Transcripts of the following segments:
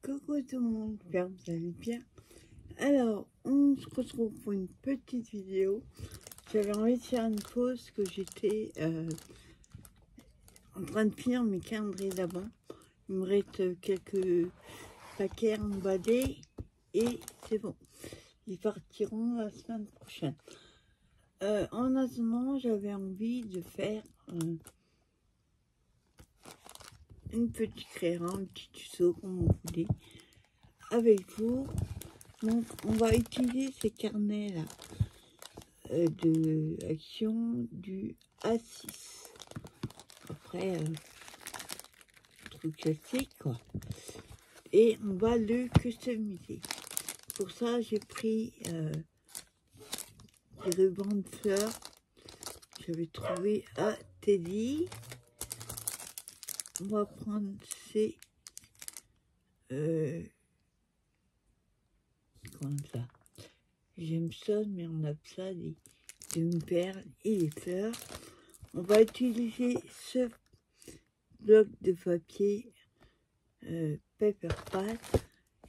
Coucou tout le monde, j'espère que vous allez bien. Alors, on se retrouve pour une petite vidéo. J'avais envie de faire une pause que j'étais en train de finir mes calendriers d'avant. Il me reste quelques paquets à emballer et c'est bon. Ils partiront la semaine prochaine. En attendant, j'avais envie de faire une petite créa, un petit tuto comme vous voulez avec vous. Donc on va utiliser ces carnets là de action du A6. Après truc classique quoi. Et on va le customiser. Pour ça j'ai pris des rubans de fleurs. J'avais trouvé à Teddy. On va prendre ces comme ça. Jameson, mais on a ça, des demi-perles et des fleurs. On va utiliser ce bloc de papier Paper Pat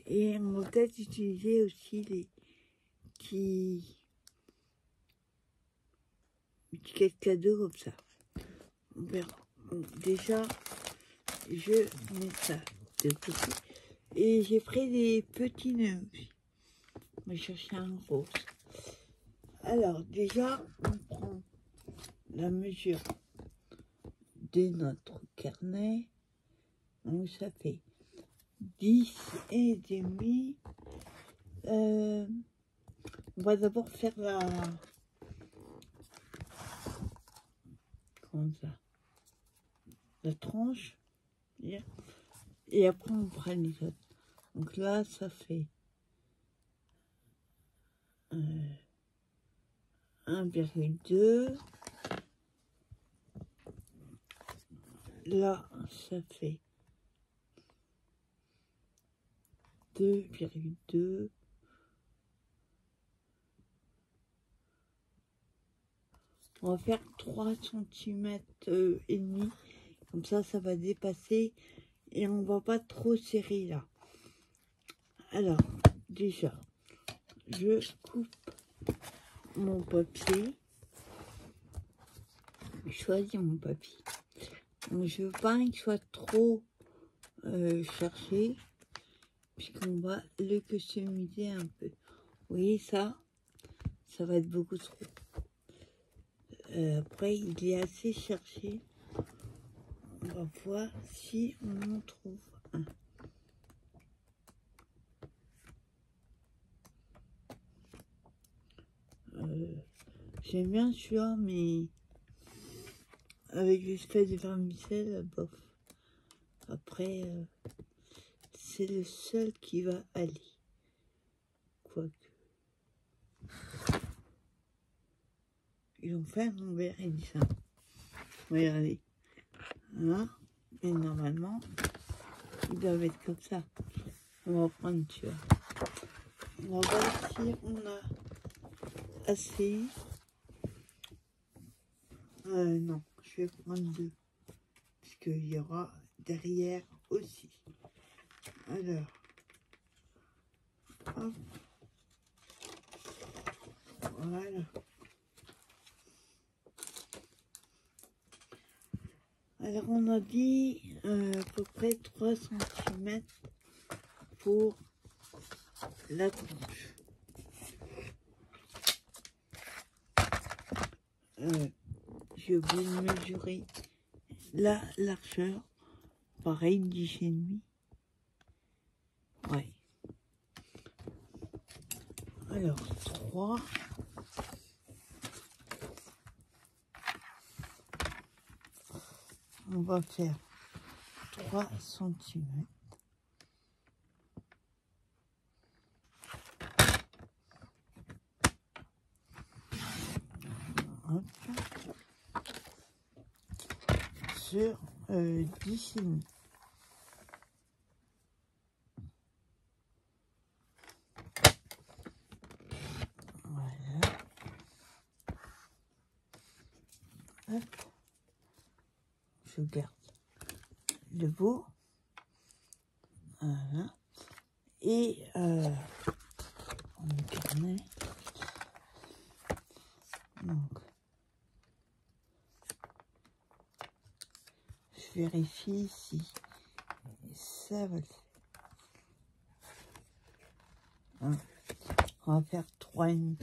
et on va peut-être utiliser aussi les petits cadeaux comme ça. On verra. Donc, déjà, je mets ça de côté. Et j'ai pris des petits nœuds aussi. On va chercher un rose. Alors, déjà, on prend la mesure de notre carnet. Donc, ça fait 10 et demi. On va d'abord faire la... Comment ça? La tranche. Et après, on prend les autres. Donc là, ça fait 1,2. Là, ça fait 2,2. On va faire 3 cm et demi. Comme ça, ça va dépasser et on va pas trop serrer là. Alors, déjà, je coupe mon papier. Je choisis mon papier. Donc, je veux pas qu'il soit trop cherché, puisqu'on va le customiser un peu. Vous voyez ça va être beaucoup trop. Après, il est assez cherché. On va voir si on en trouve un. J'aime bien celui-là, mais avec l'espèce de vermicelle, bof. Après, c'est le seul qui va aller. Quoique. Ils ont fait un envers et du sein. Regardez. Hein? Et normalement, ils doivent être comme ça. On va prendre celui-là. On va voir si on a assez. Non, je vais prendre 2. Parce qu'il y aura derrière aussi. Alors. Hop. Voilà. Alors on a dit à peu près 3 cm pour la tranche. Je vais mesurer la largeur. Pareil, 10,5. Ouais. Alors 3. On va faire 3 cm. Hop. Sur 10,5. Voilà. Hop. Je garde le beau. Voilà. Et mon carnet. Donc, je vérifie si ça va le faire. Hein, on va faire 3,5.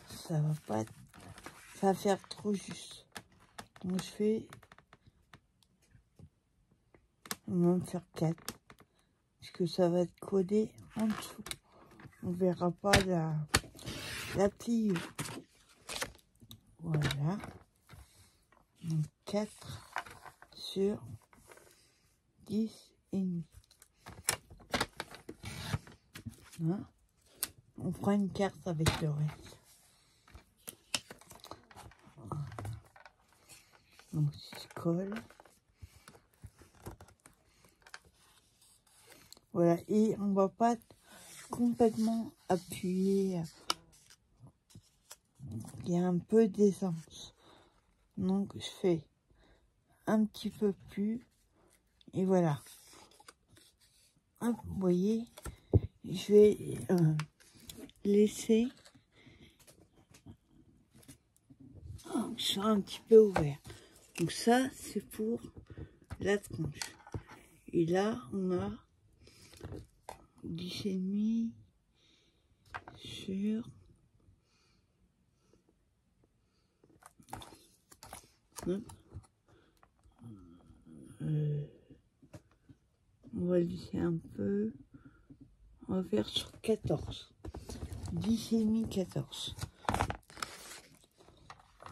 Ça va pas être, ça va faire trop juste. Donc je vais même faire 4. Puisque ça va être collé en dessous. On verra pas la pliure. Voilà. Donc 4 sur 10,5. Hein? On fera une carte avec le reste. Donc je colle. Voilà, et on va pas complètement appuyer. Il y a un peu d'essence. Donc je fais un petit peu plus. Et voilà. Hop, vous voyez, je vais laisser ça un petit peu ouvert. Donc ça, c'est pour la tranche. Et là, on a 10,5 sur... on va lisser un peu. On va faire sur 14. 10,5, 14.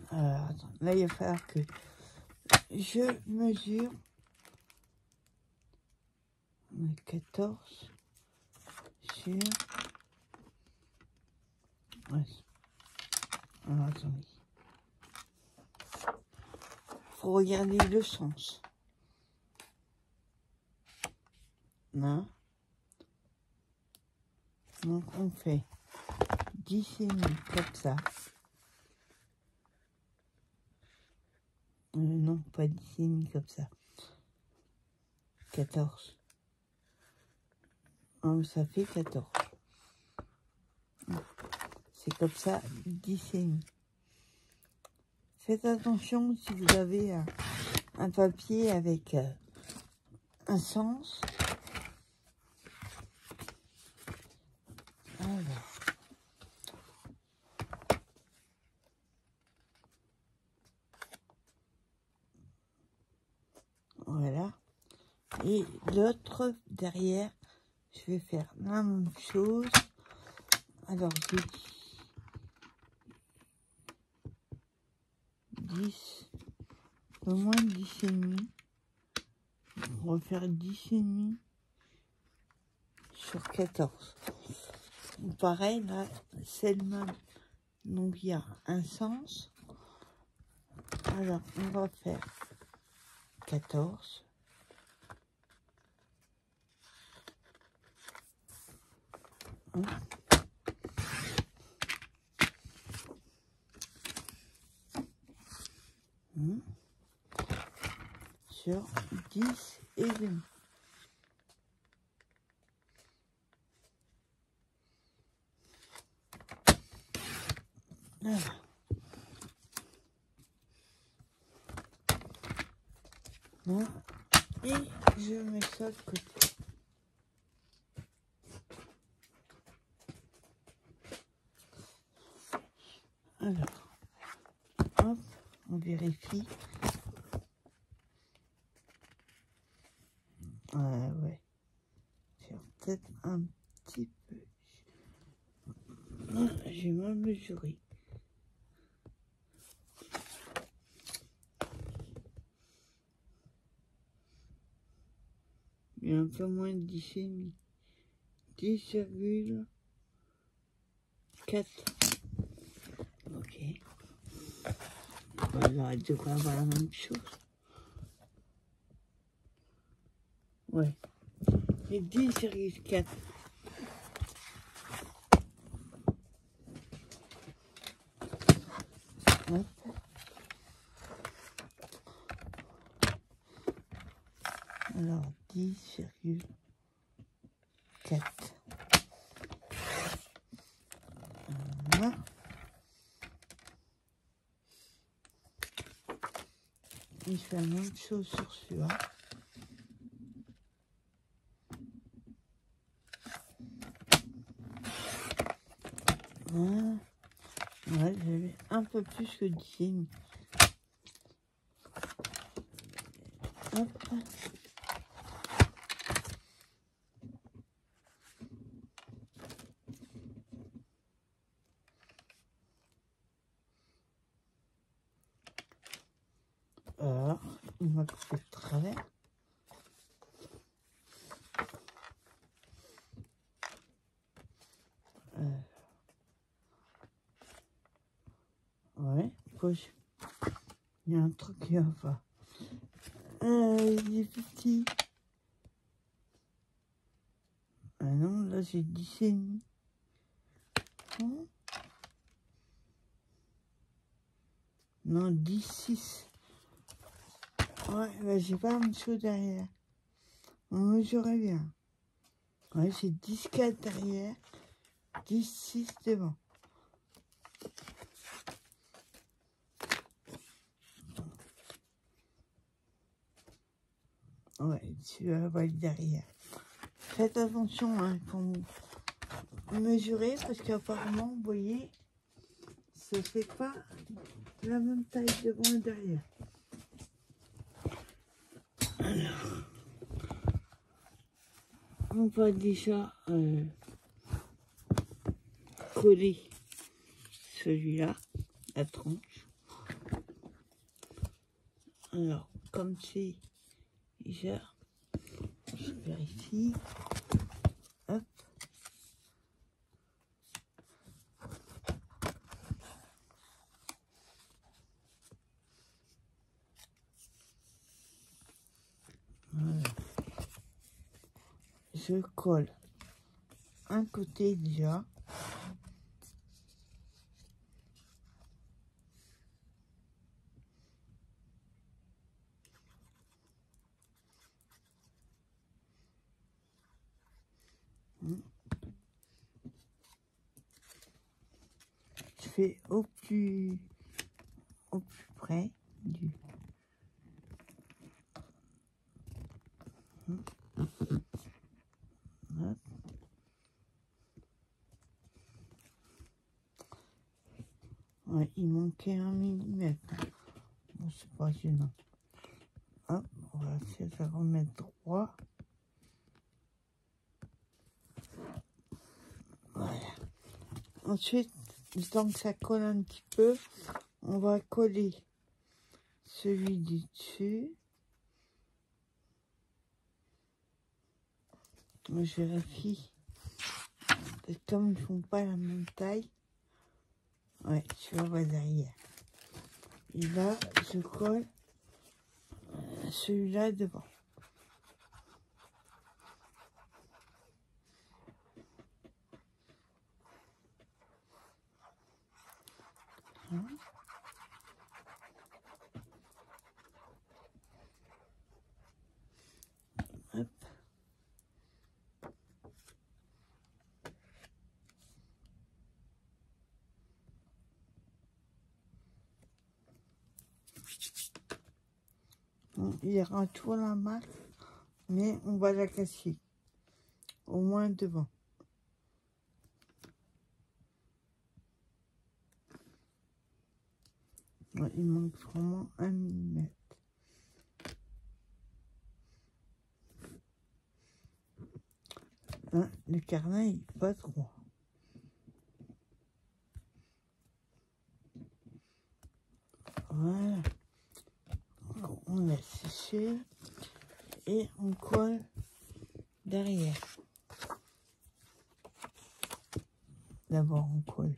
Alors, attends, là, il va falloir que je mesure 14 sur... Ouais. Alors, attendez. Faut regarder le sens. Là. Donc, on fait 10,5 comme ça. Non, pas 10,5 comme ça. 14. Oh, ça fait 14. C'est comme ça, 10,5. Faites attention si vous avez un papier avec un sens. Alors. Voilà. Et l'autre derrière, je vais faire la même chose. Alors, j'ai 10, au moins 10,5. On va faire 10,5 sur 14. Pareil, là, c'est le même. Donc, il y a un sens. Alors, on va faire 14. Sur 10,5. Voilà. Bon. Et je mets ça de côté. Alors, hop, on vérifie. Ouais. Peut-être un petit peu. J'ai mal mesuré. Il y a un peu moins de 10,5. 10,4. Ok. Voilà, de quoi avoir la même chose. Ouais. Et 10,4. Hop. Alors, 10,4. Voilà. Il fait la même chose sur celui-là. Voilà. Ouais, j'avais un peu plus que 10. Hop. Alors, il m'a coupé le travers. Ouais, il y a un truc qui va pas. Il est petit. Ah non, là j'ai 10,5. Non, 10,6. Ouais, bah j'ai pas un dessous derrière. On mesurait bien. Ouais, j'ai 10,4 derrière, 10,6 devant. Ouais, tu vas voir derrière. Faites attention hein, quand vous mesurez, parce qu'apparemment, vous voyez, ça fait pas la même taille devant et derrière. Alors, on va déjà coller celui-là, la tranche. Alors, comme c'est déjà, je vérifie. Hop. Voilà. Je colle un côté déjà. Je fais au plus près du... Hop. Ouais, il manquait 1 millimètre. Bon, c'est pas gênant. Hop, on va essayer de remettre droit. Voilà. Ensuite, le temps que ça colle un petit peu, on va coller celui du dessus. Je vérifie. Et comme ils ne font pas la même taille, ouais, tu vas voir derrière. Et là, je colle celui-là devant. Hein? Hop. Bon, il y aura toujours la marque, mais on va la casser. Au moins devant. Ouais, il manque vraiment 1 millimètre. Hein, le carnet il n'est pas droit. Voilà. On laisse sécher et on colle derrière. D'abord on colle.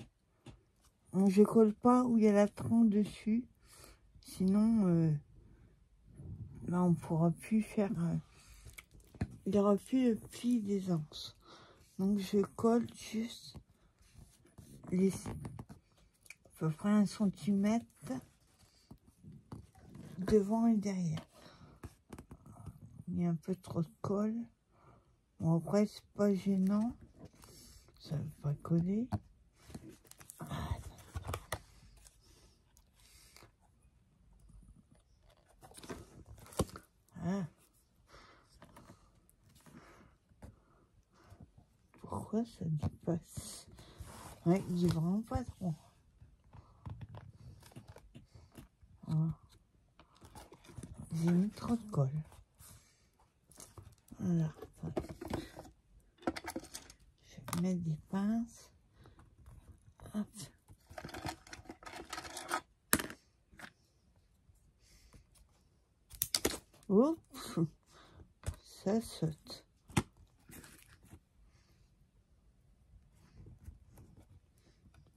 Je colle pas où il y a la tranche dessus, sinon là on pourra plus faire. Il n'y aura plus le pli des anses. Donc je colle juste les à peu près 1 centimètre devant et derrière. il y a un peu trop de colle. Bon, après, c'est pas gênant. Ça ne veut pas coller. Ah. Pourquoi ça dépasse? Ouais, il est vraiment pas trop. Ah. J'ai mis trop de colle. Voilà. Je vais mettre des pinces. Hop. Oups, ça saute.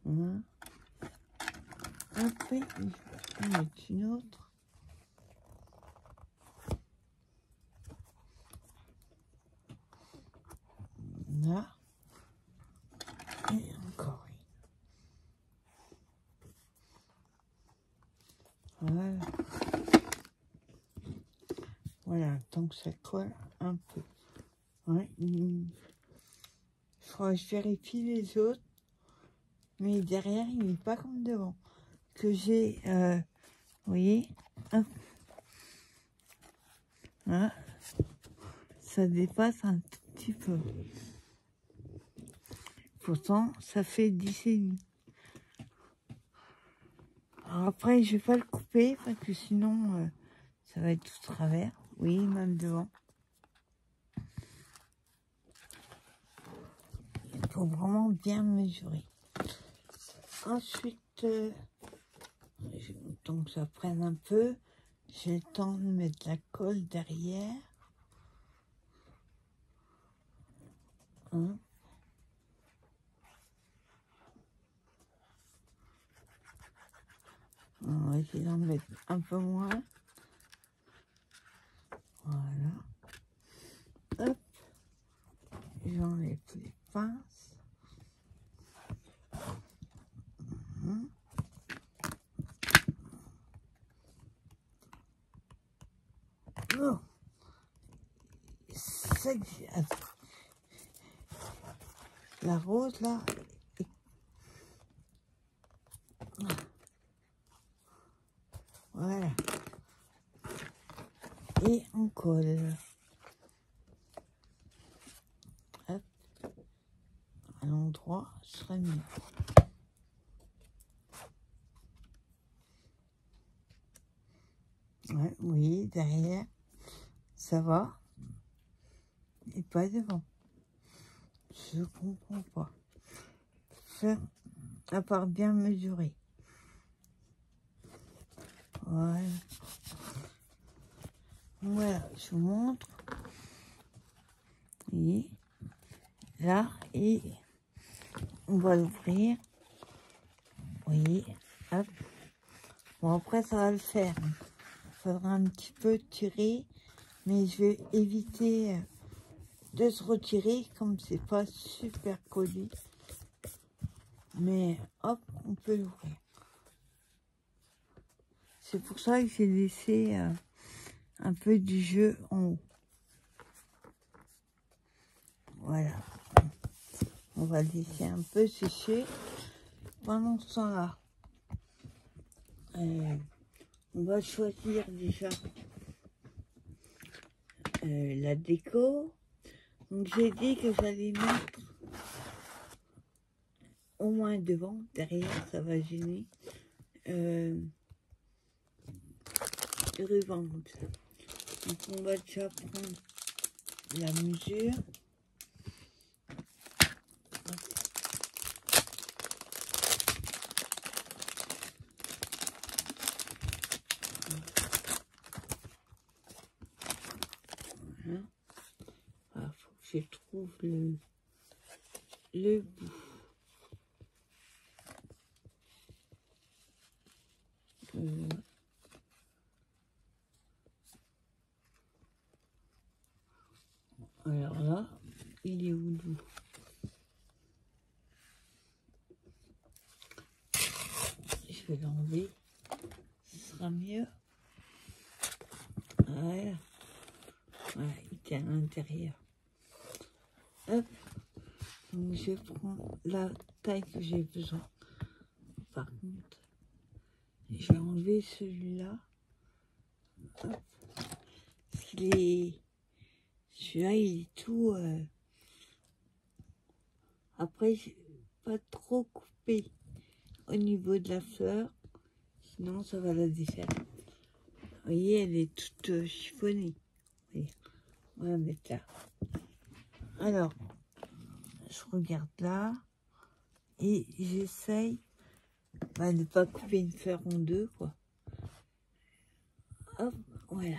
Voilà. Après, je vais en mettre une autre. Là. Et encore une. Voilà. Voilà, tant que ça colle un peu. Ouais. Il faudra que je vérifie les autres. Mais derrière, il n'est pas comme devant. Que j'ai, vous voyez, hop. Voilà. Ça dépasse un tout petit peu. Pourtant, ça fait 10,5. Alors après, je vais pas le couper parce que sinon, ça va être tout travers. Oui, même devant. Il faut vraiment bien mesurer. Ensuite, le temps que ça prenne un peu, j'ai le temps de mettre la colle derrière. Hein. On va essayer d'en mettre un peu moins. Voilà. Hop. J'enlève les pinces. Oh. Ça, la rose là. Voilà. Et on colle. Hop. À l'endroit, ce serait mieux. Ouais, oui, derrière, ça va. Et pas devant. Je comprends pas. Faire, à part bien mesurer. Voilà. Voilà, je vous montre. Vous voyez, là, et on va l'ouvrir. Vous voyez, hop. Bon, après, ça va le faire. Il faudra un petit peu tirer, mais je vais éviter de se retirer, comme c'est pas super collé. Mais hop, on peut l'ouvrir. C'est pour ça que j'ai laissé un peu du jeu en haut. Voilà. On va laisser un peu sécher. Pendant ce temps-là, on va choisir déjà la déco. Donc j'ai dit que j'allais mettre au moins devant, derrière ça va gêner, du ruban comme ça. Donc on va déjà prendre la mesure. Voilà. Ah, faut que je trouve le bout. Alors là, il est où le bout? Je vais l'enlever, ce sera mieux. Voilà. Voilà, il tient à l'intérieur. Hop. Donc je prends la taille que j'ai besoin. Par contre, j'ai enlevé celui-là. Parce qu'il est... Celui-là, il est tout... Après, j'ai pas trop coupé au niveau de la fleur. Sinon, ça va la défaire. Vous voyez, elle est toute chiffonnée. Voyez. On va la mettre là. Alors, je regarde là. Et j'essaye de ne pas couper une fleur en deux, quoi. Hop, voilà.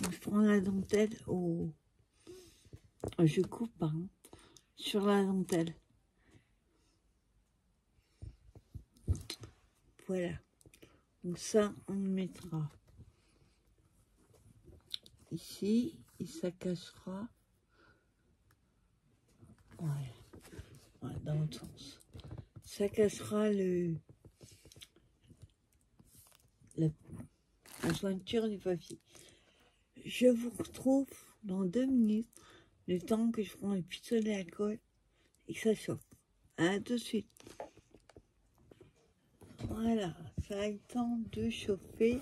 Donc, je prends la dentelle au... Je coupe, hein, sur la dentelle. Voilà. Donc ça, on le mettra ici. Et ça cachera. Voilà. Voilà, dans l'autre sens. Ça cachera la jointure du papier. Je vous retrouve dans 2 minutes, le temps que je prends le pistolet à colle et que ça chauffe. À tout de suite. Voilà, ça a eu le temps de chauffer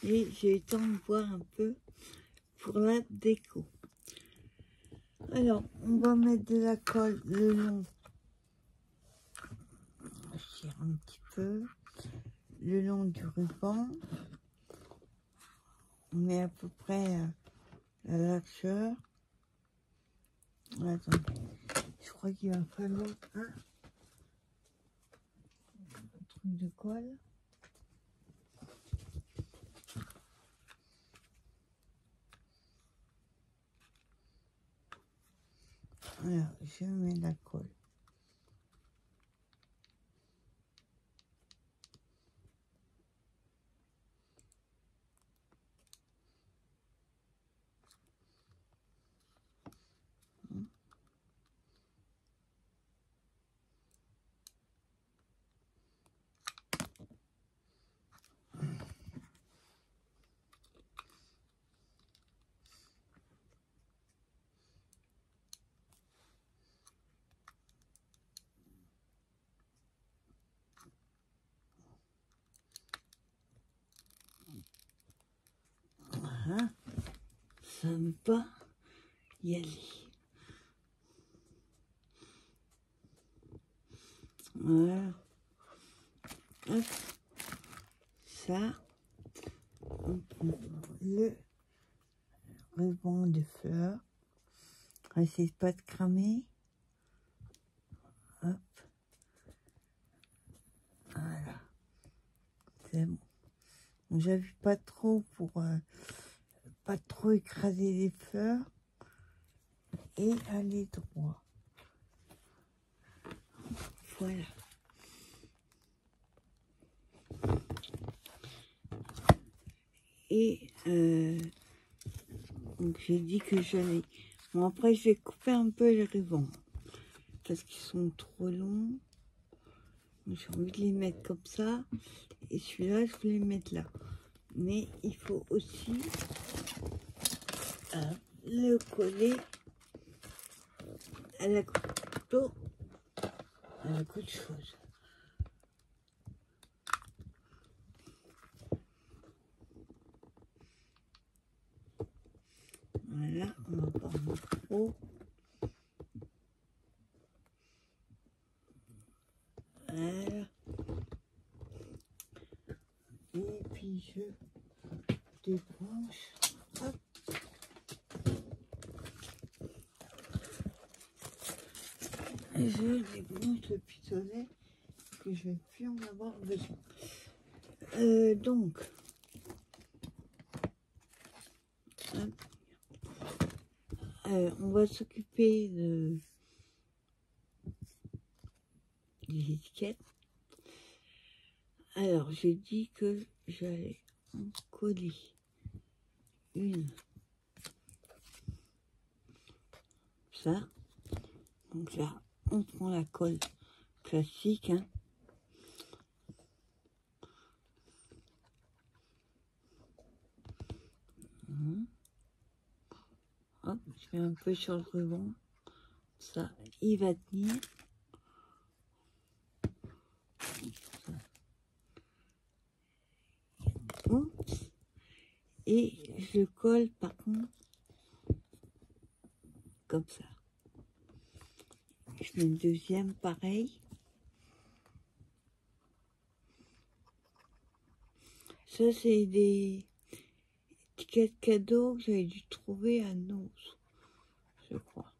et j'ai eu le temps de boire un peu pour la déco. Alors, on va mettre de la colle le long. Je tire un petit peu le long du ruban. On met à peu près la largeur. Attendez, je crois qu'il va falloir un truc de colle. Alors, je mets la colle. Voilà, ça ne va pas y aller. Voilà. Hop. Ça, on prend le ruban de fleurs. Essayez pas de cramer. Hop. Voilà. C'est bon. J'appuie pas trop pour pas trop écraser les fleurs et aller droit. Voilà. Et donc j'ai dit que j'allais. Bon, après je vais couper un peu les rubans parce qu'ils sont trop longs. J'ai envie de les mettre comme ça. Et celui-là, je voulais le mettre là. Mais il faut aussi le coller à la couteau, à la coupe de chose. Voilà, on va pas en mettre trop. Voilà. Et puis je débranche. Hop. Et je débranche le pistolet que je vais plus en avoir besoin. Donc, on va s'occuper des étiquettes. Alors, j'ai dit que j'allais en coller une. Ça. Donc là, on prend la colle classique. Hein. Hop, je mets un peu sur le ruban. Ça, il va tenir. Oups. Et je le colle par contre comme ça. Je mets le deuxième pareil. Ça c'est des étiquettes cadeaux que j'avais dû trouver à Nos, je crois.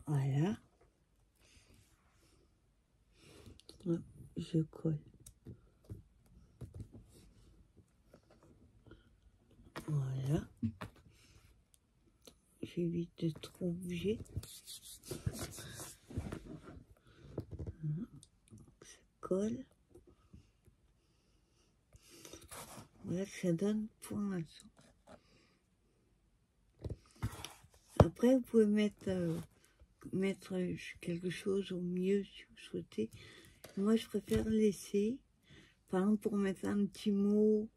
Voilà. Je colle. Voilà. J'évite de trop bouger. Ça colle. Voilà ce que ça donne pour l'instant. Après, vous pouvez mettre quelque chose au milieu si vous souhaitez. Moi, je préfère laisser, par exemple, pour mettre un petit mot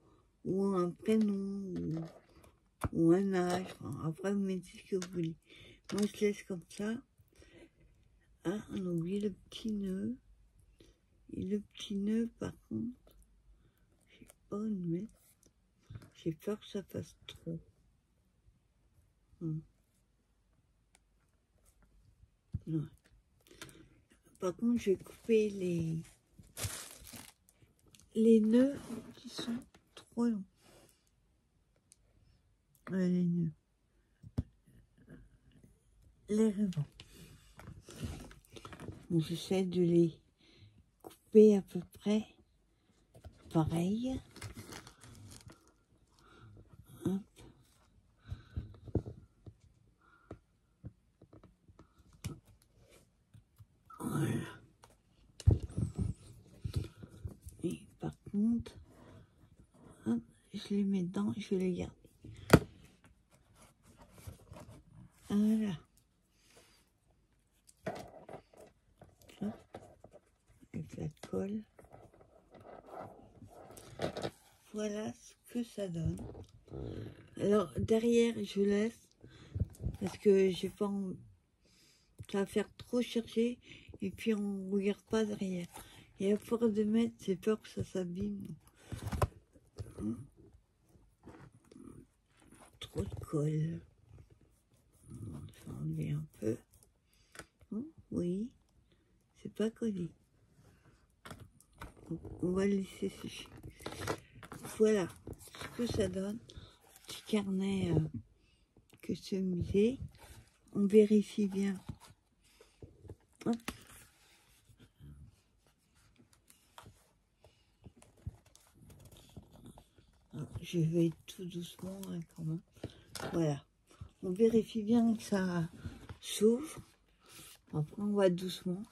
ou un prénom ou un âge. Enfin, après, vous mettez ce que vous voulez. Moi, je laisse comme ça. Ah, on a oublié le petit nœud. Et le petit nœud, par contre, je sais pas où le mettre. J'ai peur que ça fasse trop. Ouais. Par contre, je vais couper les nœuds qui sont trop longs. Les nœuds. Les rubans. Donc, j'essaie de les couper à peu près pareil. Hop. Voilà. Et par contre, hop, je les mets dedans, je vais les garder. Voilà. Hop. Avec la colle. Voilà ce que ça donne. Alors derrière, je laisse parce que j'ai pas envie. Ça va faire trop chercher et puis on ne regarde pas derrière. Et à force de mettre, j'ai peur que ça s'abîme. Trop de colle. On va enlever un peu. Oui, c'est pas collé. On va le laisser sécher. Voilà ce que ça donne. Petit carnet customisé. On vérifie bien. Hop. Alors, je vais tout doucement hein, quand même. Voilà. On vérifie bien que ça s'ouvre. Après, on va doucement.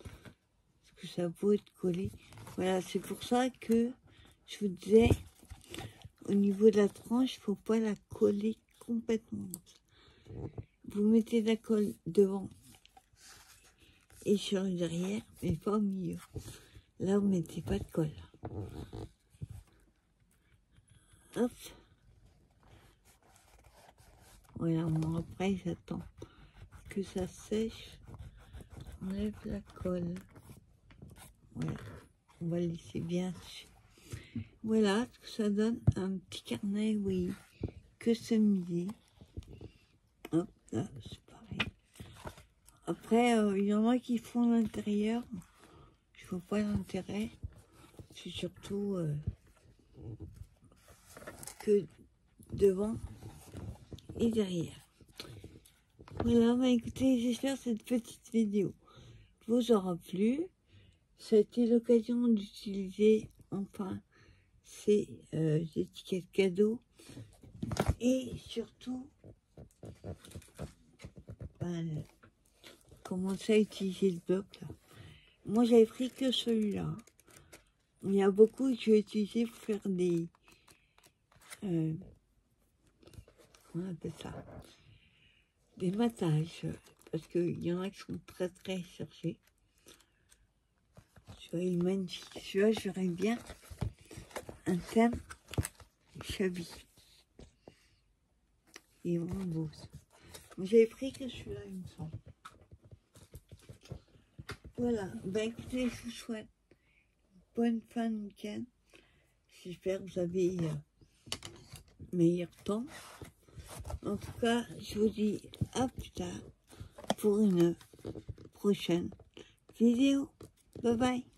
Parce que ça peut être collé. Voilà, c'est pour ça que je vous disais, au niveau de la tranche, il ne faut pas la coller complètement. Vous mettez la colle devant et sur le derrière, mais pas au milieu. Là, vous ne mettez pas de colle. Hop. Voilà, bon, après, j'attends que ça sèche. On enlève la colle. Voilà, on va laisser bien sécher. Voilà ce que ça donne, un petit carnet, oui, customisé. Hop, là, c'est pareil. Après, il y en a qui font l'intérieur. Je vois pas l'intérêt. C'est surtout que devant et derrière. Voilà, bah écoutez, j'espère que cette petite vidéo vous aura plu. Ça a été l'occasion d'utiliser enfin ces étiquettes cadeaux et surtout commencer à utiliser le bloc là. Moi j'avais pris que celui-là. Il y a beaucoup que je vais utiliser pour faire des comment on appelle ça, des matages, parce qu'il y en a qui sont très très cherchés. Celui-là il est magnifique, celui-là j'aurais bien un thème Chabi. Il est vraiment beau. J'avais pris que celui-là, il me semble. Voilà, ben écoutez, je vous souhaite bonne fin de week-end. J'espère que vous avez meilleur temps. En tout cas, je vous dis à plus tard pour une prochaine vidéo. Bye bye.